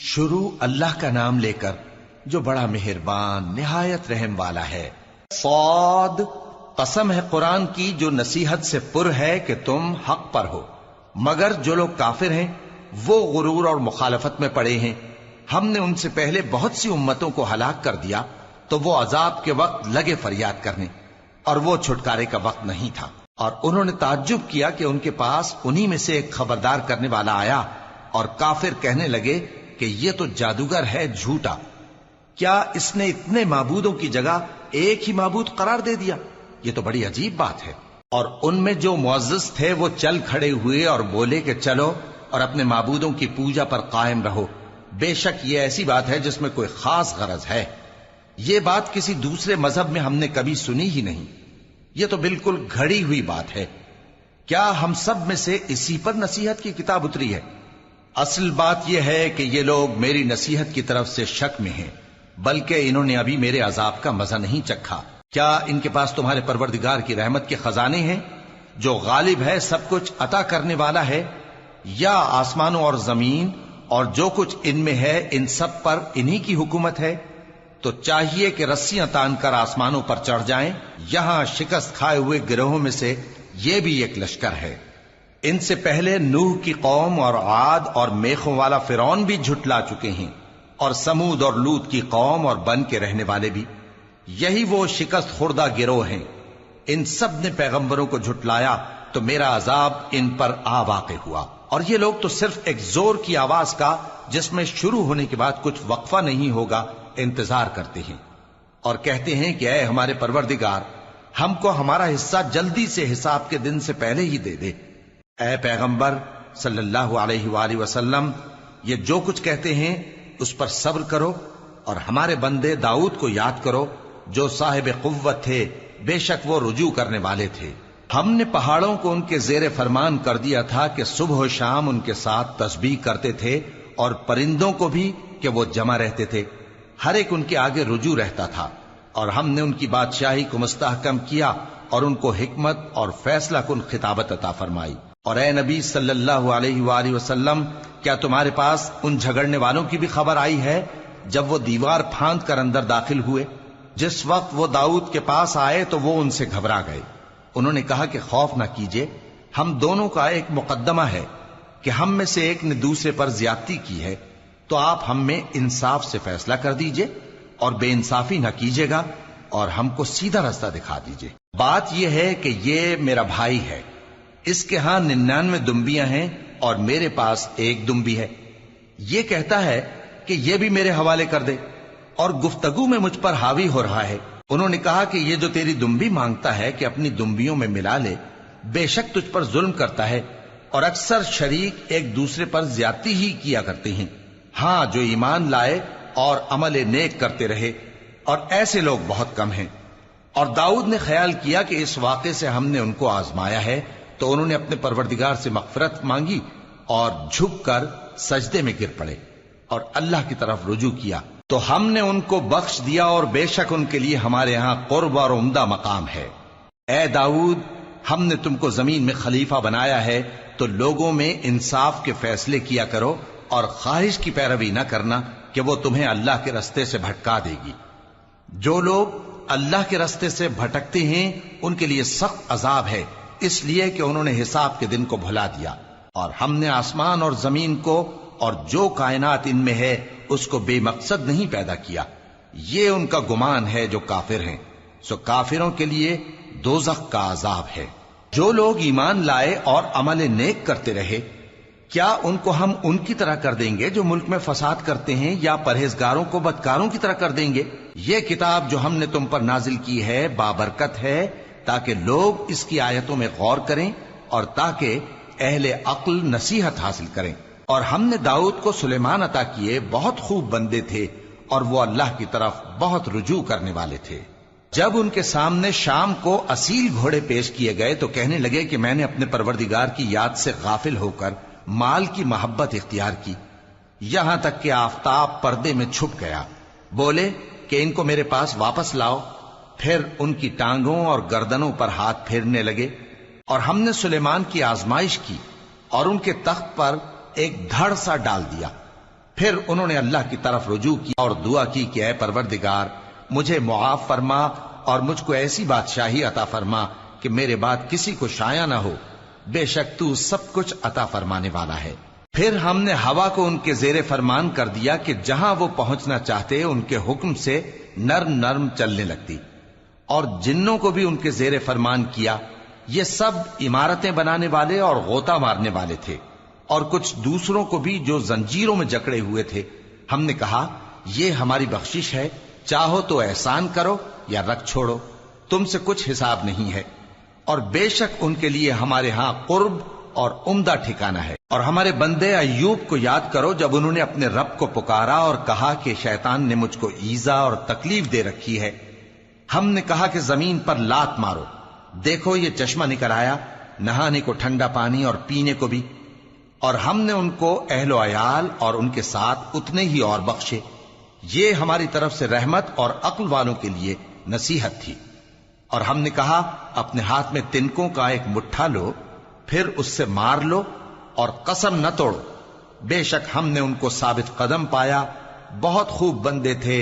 شروع اللہ کا نام لے کر جو بڑا مہربان نہایت رحم والا ہے۔ صاد، قسم ہے قرآن کی جو نصیحت سے پر ہے کہ تم حق پر ہو، مگر جو لوگ کافر ہیں وہ غرور اور مخالفت میں پڑے ہیں۔ ہم نے ان سے پہلے بہت سی امتوں کو ہلاک کر دیا تو وہ عذاب کے وقت لگے فریاد کرنے، اور وہ چھٹکارے کا وقت نہیں تھا۔ اور انہوں نے تعجب کیا کہ ان کے پاس انہی میں سے ایک خبردار کرنے والا آیا، اور کافر کہنے لگے کہ یہ تو جادوگر ہے جھوٹا، کیا اس نے اتنے معبودوں کی جگہ ایک ہی معبود قرار دے دیا؟ یہ تو بڑی عجیب بات ہے۔ اور ان میں جو معزز تھے وہ چل کھڑے ہوئے اور بولے کہ چلو اور اپنے معبودوں کی پوجا پر قائم رہو، بے شک یہ ایسی بات ہے جس میں کوئی خاص غرض ہے۔ یہ بات کسی دوسرے مذہب میں ہم نے کبھی سنی ہی نہیں، یہ تو بالکل گھڑی ہوئی بات ہے۔ کیا ہم سب میں سے اسی پر نصیحت کی کتاب اتری ہے؟ اصل بات یہ ہے کہ یہ لوگ میری نصیحت کی طرف سے شک میں ہیں، بلکہ انہوں نے ابھی میرے عذاب کا مزہ نہیں چکھا۔ کیا ان کے پاس تمہارے پروردگار کی رحمت کے خزانے ہیں جو غالب ہے، سب کچھ عطا کرنے والا ہے؟ یا آسمانوں اور زمین اور جو کچھ ان میں ہے ان سب پر انہی کی حکومت ہے؟ تو چاہیے کہ رسیاں تان کر آسمانوں پر چڑھ جائیں۔ یہاں شکست کھائے ہوئے گروہوں میں سے یہ بھی ایک لشکر ہے۔ ان سے پہلے نوح کی قوم اور عاد اور میخوں والا فرعون بھی جھٹلا چکے ہیں، اور سمود اور لوط کی قوم اور بن کے رہنے والے بھی، یہی وہ شکست خوردہ گروہ ہیں۔ ان سب نے پیغمبروں کو جھٹلایا تو میرا عذاب ان پر آ واقع ہوا، اور یہ لوگ تو صرف ایک زور کی آواز کا جس میں شروع ہونے کے بعد کچھ وقفہ نہیں ہوگا انتظار کرتے ہیں، اور کہتے ہیں کہ اے ہمارے پروردگار، ہم کو ہمارا حصہ جلدی سے حساب کے دن سے پہلے ہی دے دے۔ اے پیغمبر صلی اللہ علیہ وآلہ وسلم، یہ جو کچھ کہتے ہیں اس پر صبر کرو، اور ہمارے بندے داؤد کو یاد کرو جو صاحب قوت تھے، بے شک وہ رجوع کرنے والے تھے۔ ہم نے پہاڑوں کو ان کے زیر فرمان کر دیا تھا کہ صبح و شام ان کے ساتھ تسبیح کرتے تھے، اور پرندوں کو بھی کہ وہ جمع رہتے تھے، ہر ایک ان کے آگے رجوع رہتا تھا۔ اور ہم نے ان کی بادشاہی کو مستحکم کیا اور ان کو حکمت اور فیصلہ کن خطابت عطا فرمائی۔ اور اے نبی صلی اللہ علیہ وآلہ وسلم، کیا تمہارے پاس ان جھگڑنے والوں کی بھی خبر آئی ہے جب وہ دیوار پھاند کر اندر داخل ہوئے؟ جس وقت وہ داؤد کے پاس آئے تو وہ ان سے گھبرا گئے۔ انہوں نے کہا کہ خوف نہ کیجیے، ہم دونوں کا ایک مقدمہ ہے کہ ہم میں سے ایک نے دوسرے پر زیادتی کی ہے، تو آپ ہم میں انصاف سے فیصلہ کر دیجئے اور بے انصافی نہ کیجیے گا، اور ہم کو سیدھا راستہ دکھا دیجئے۔ بات یہ ہے کہ یہ میرا بھائی ہے، اس کے ہاں 99 دمبیاں ہیں اور میرے پاس ایک دمبی ہے۔ یہ کہتا ہے کہ یہ بھی میرے حوالے کر دے، اور گفتگو میں مجھ پر حاوی ہو رہا ہے۔ انہوں نے کہا کہ یہ جو تیری دمبی مانگتا ہے کہ اپنی دمبیوں میں ملا لے، بے شک تجھ پر ظلم کرتا ہے، اور اکثر شریک ایک دوسرے پر زیادتی ہی کیا کرتے ہیں۔ ہاں، جو ایمان لائے اور عمل نیک کرتے رہے، اور ایسے لوگ بہت کم ہیں۔ اور داؤد نے خیال کیا کہ اس واقعے سے ہم نے ان کو آزمایا ہے، تو انہوں نے اپنے پروردگار سے مغفرت مانگی اور جھک کر سجدے میں گر پڑے اور اللہ کی طرف رجوع کیا، تو ہم نے ان کو بخش دیا، اور بے شک ان کے لیے ہمارے ہاں قرب اور عمدہ مقام ہے۔ اے داؤد، ہم نے تم کو زمین میں خلیفہ بنایا ہے، تو لوگوں میں انصاف کے فیصلے کیا کرو، اور خواہش کی پیروی نہ کرنا کہ وہ تمہیں اللہ کے رستے سے بھٹکا دے گی۔ جو لوگ اللہ کے رستے سے بھٹکتے ہیں ان کے لیے سخت عذاب ہے، اس لیے کہ انہوں نے حساب کے دن کو بھلا دیا۔ اور ہم نے آسمان اور زمین کو اور جو کائنات ان میں ہے اس کو بے مقصد نہیں پیدا کیا۔ یہ ان کا گمان ہے جو کافر ہیں، سو کافروں کے لیے دوزخ کا عذاب ہے۔ جو لوگ ایمان لائے اور عمل نیک کرتے رہے، کیا ان کو ہم ان کی طرح کر دیں گے جو ملک میں فساد کرتے ہیں، یا پرہیزگاروں کو بدکاروں کی طرح کر دیں گے؟ یہ کتاب جو ہم نے تم پر نازل کی ہے بابرکت ہے، تاکہ لوگ اس کی آیتوں میں غور کریں اور تاکہ اہل عقل نصیحت حاصل کریں۔ اور ہم نے داؤد کو سلیمان عطا کیے، بہت خوب بندے تھے، اور وہ اللہ کی طرف بہت رجوع کرنے والے تھے۔ جب ان کے سامنے شام کو اصیل گھوڑے پیش کیے گئے تو کہنے لگے کہ میں نے اپنے پروردگار کی یاد سے غافل ہو کر مال کی محبت اختیار کی، یہاں تک کہ آفتاب پردے میں چھپ گیا۔ بولے کہ ان کو میرے پاس واپس لاؤ۔ پھر ان کی ٹانگوں اور گردنوں پر ہاتھ پھیرنے لگے، اور ہم نے سلیمان کی آزمائش کی اور ان کے تخت پر ایک دھڑ سا ڈال دیا۔ پھر انہوں نے اللہ کی طرف رجوع کیا اور دعا کی کہ اے پروردگار مجھے معاف فرما اور مجھ کو ایسی بادشاہی عطا فرما کہ میرے بعد کسی کو شایع نہ ہو، بے شک تو سب کچھ عطا فرمانے والا ہے۔ پھر ہم نے ہوا کو ان کے زیر فرمان کر دیا کہ جہاں وہ پہنچنا چاہتے ان کے حکم سے نرم نرم چلنے لگتی، اور جنوں کو بھی ان کے زیر فرمان کیا۔ یہ سب عمارتیں بنانے والے اور غوطہ مارنے والے تھے، اور کچھ دوسروں کو بھی جو زنجیروں میں جکڑے ہوئے تھے۔ ہم نے کہا یہ ہماری بخشش ہے، چاہو تو احسان کرو یا رکھ چھوڑو، تم سے کچھ حساب نہیں ہے، اور بے شک ان کے لیے ہمارے ہاں قرب اور عمدہ ٹھکانہ ہے۔ اور ہمارے بندے ایوب کو یاد کرو جب انہوں نے اپنے رب کو پکارا اور کہا کہ شیطان نے مجھ کو ایذا اور تکلیف دے رکھی ہے۔ ہم نے کہا کہ زمین پر لات مارو، دیکھو یہ چشمہ نکل آیا، نہانے کو ٹھنڈا پانی اور پینے کو بھی، اور ہم نے ان کو اہل و عیال اور ان کے ساتھ اتنے ہی اور بخشے۔ یہ ہماری طرف سے رحمت اور عقل والوں کے لیے نصیحت تھی۔ اور ہم نے کہا اپنے ہاتھ میں تنکوں کا ایک مٹھا لو، پھر اس سے مار لو اور قسم نہ توڑو، بے شک ہم نے ان کو ثابت قدم پایا، بہت خوب بندے تھے،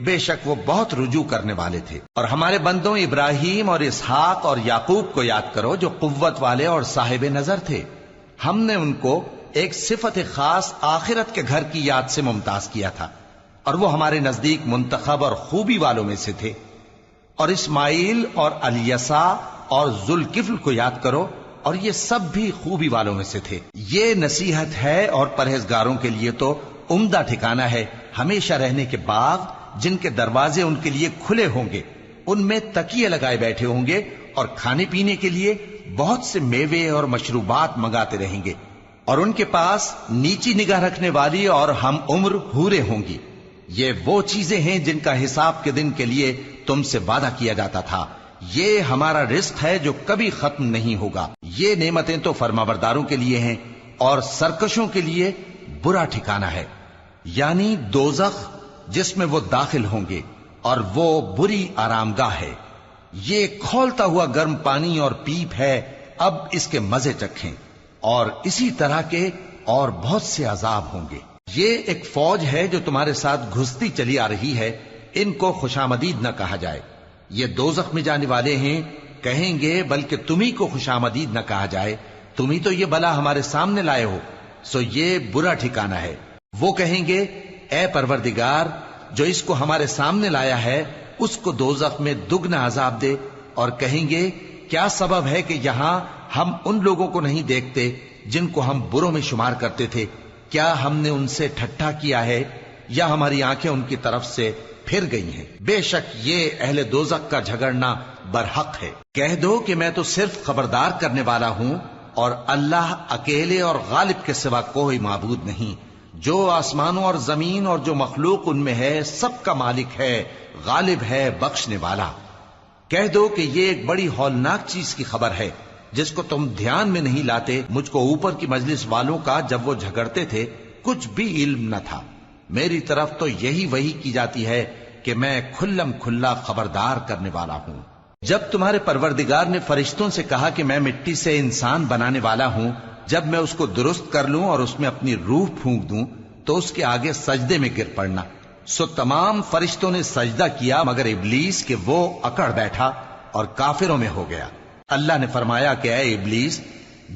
بے شک وہ بہت رجوع کرنے والے تھے۔ اور ہمارے بندوں ابراہیم اور اسحاق اور یعقوب کو یاد کرو جو قوت والے اور صاحب نظر تھے۔ ہم نے ان کو ایک صفت خاص آخرت کے گھر کی یاد سے ممتاز کیا تھا، اور وہ ہمارے نزدیک منتخب اور خوبی والوں میں سے تھے۔ اور اسماعیل اور الیسع اور ذوالکفل کو یاد کرو، اور یہ سب بھی خوبی والوں میں سے تھے۔ یہ نصیحت ہے اور پرہیزگاروں کے لیے تو عمدہ ٹھکانہ ہے، ہمیشہ رہنے کے باغ جن کے دروازے ان کے لیے کھلے ہوں گے، ان میں تکیے لگائے بیٹھے ہوں گے، اور کھانے پینے کے لیے بہت سے میوے اور مشروبات منگاتے رہیں گے، اور ان کے پاس نیچی نگاہ رکھنے والی اور ہم عمر حوریں ہوں گی۔ یہ وہ چیزیں ہیں جن کا حساب کے دن کے لیے تم سے وعدہ کیا جاتا تھا، یہ ہمارا رزق ہے جو کبھی ختم نہیں ہوگا۔ یہ نعمتیں تو فرمانبرداروں کے لیے ہیں، اور سرکشوں کے لیے برا ٹھکانہ ہے، یعنی دوزخ جس میں وہ داخل ہوں گے، اور وہ بری آرام گاہ ہے۔ یہ کھولتا ہوا گرم پانی اور پیپ ہے، اب اس کے مزے چکھیں، اور اسی طرح کے اور بہت سے عذاب ہوں گے۔ یہ ایک فوج ہے جو تمہارے ساتھ گھستی چلی آ رہی ہے، ان کو خوشامدید نہ کہا جائے۔ یہ دوزخ میں جانے والے ہیں، کہیں گے بلکہ تمہیں کو خوشامدید نہ کہا جائے، تمہیں تو یہ بلا ہمارے سامنے لائے ہو، سو یہ برا ٹھکانہ ہے۔ وہ کہیں گے اے پروردگار جو اس کو ہمارے سامنے لایا ہے اس کو دوزخ میں دگنا عذاب دے، اور کہیں گے کیا سبب ہے کہ یہاں ہم ان لوگوں کو نہیں دیکھتے جن کو ہم بروں میں شمار کرتے تھے؟ کیا ہم نے ان سے ٹھٹھا کیا ہے یا ہماری آنکھیں ان کی طرف سے پھر گئی ہیں؟ بے شک یہ اہل دوزخ کا جھگڑنا برحق ہے۔ کہہ دو کہ میں تو صرف خبردار کرنے والا ہوں، اور اللہ اکیلے اور غالب کے سوا کوئی معبود نہیں۔ جو آسمانوں اور زمین اور جو مخلوق ان میں ہے سب کا مالک ہے، غالب ہے، بخشنے والا۔ کہہ دو کہ یہ ایک بڑی ہولناک چیز کی خبر ہے جس کو تم دھیان میں نہیں لاتے۔ مجھ کو اوپر کی مجلس والوں کا جب وہ جھگڑتے تھے کچھ بھی علم نہ تھا، میری طرف تو یہی وحی کی جاتی ہے کہ میں کھلم کھلا خبردار کرنے والا ہوں۔ جب تمہارے پروردگار نے فرشتوں سے کہا کہ میں مٹی سے انسان بنانے والا ہوں، جب میں اس کو درست کر لوں اور اس میں اپنی روح پھونک دوں تو اس کے آگے سجدے میں گر پڑنا۔ سو تمام فرشتوں نے سجدہ کیا مگر ابلیس کہ وہ اکڑ بیٹھا اور کافروں میں ہو گیا۔ اللہ نے فرمایا کہ اے ابلیس،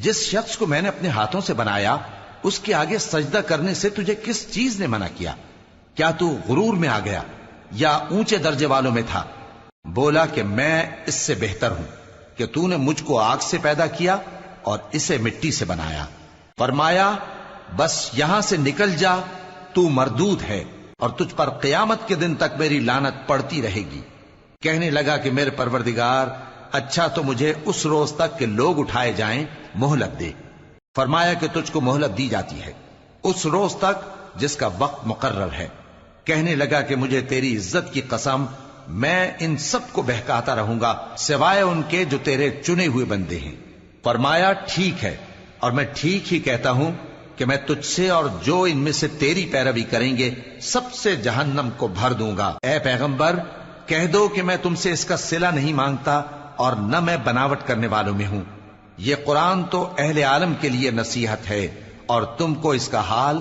جس شخص کو میں نے اپنے ہاتھوں سے بنایا اس کے آگے سجدہ کرنے سے تجھے کس چیز نے منع کیا؟ کیا تو غرور میں آ گیا یا اونچے درجے والوں میں تھا؟ بولا کہ میں اس سے بہتر ہوں کہ تو نے مجھ کو آگ سے پیدا کیا اور اسے مٹی سے بنایا۔ فرمایا بس یہاں سے نکل جا، تو مردود ہے اور تجھ پر قیامت کے دن تک میری لعنت پڑتی رہے گی۔ کہنے لگا کہ میرے پروردگار، اچھا تو مجھے اس روز تک کہ لوگ اٹھائے جائیں مہلت دے۔ فرمایا کہ تجھ کو مہلت دی جاتی ہے اس روز تک جس کا وقت مقرر ہے۔ کہنے لگا کہ مجھے تیری عزت کی قسم، میں ان سب کو بہکاتا رہوں گا سوائے ان کے جو تیرے چنے ہوئے بندے ہیں۔ فرمایا ٹھیک ہے، اور میں ٹھیک ہی کہتا ہوں کہ میں تجھ سے اور جو ان میں سے تیری پیروی کریں گے سب سے جہنم کو بھر دوں گا۔ اے پیغمبر، کہہ دو کہ میں تم سے اس کا صلہ نہیں مانگتا اور نہ میں بناوٹ کرنے والوں میں ہوں۔ یہ قرآن تو اہل عالم کے لیے نصیحت ہے، اور تم کو اس کا حال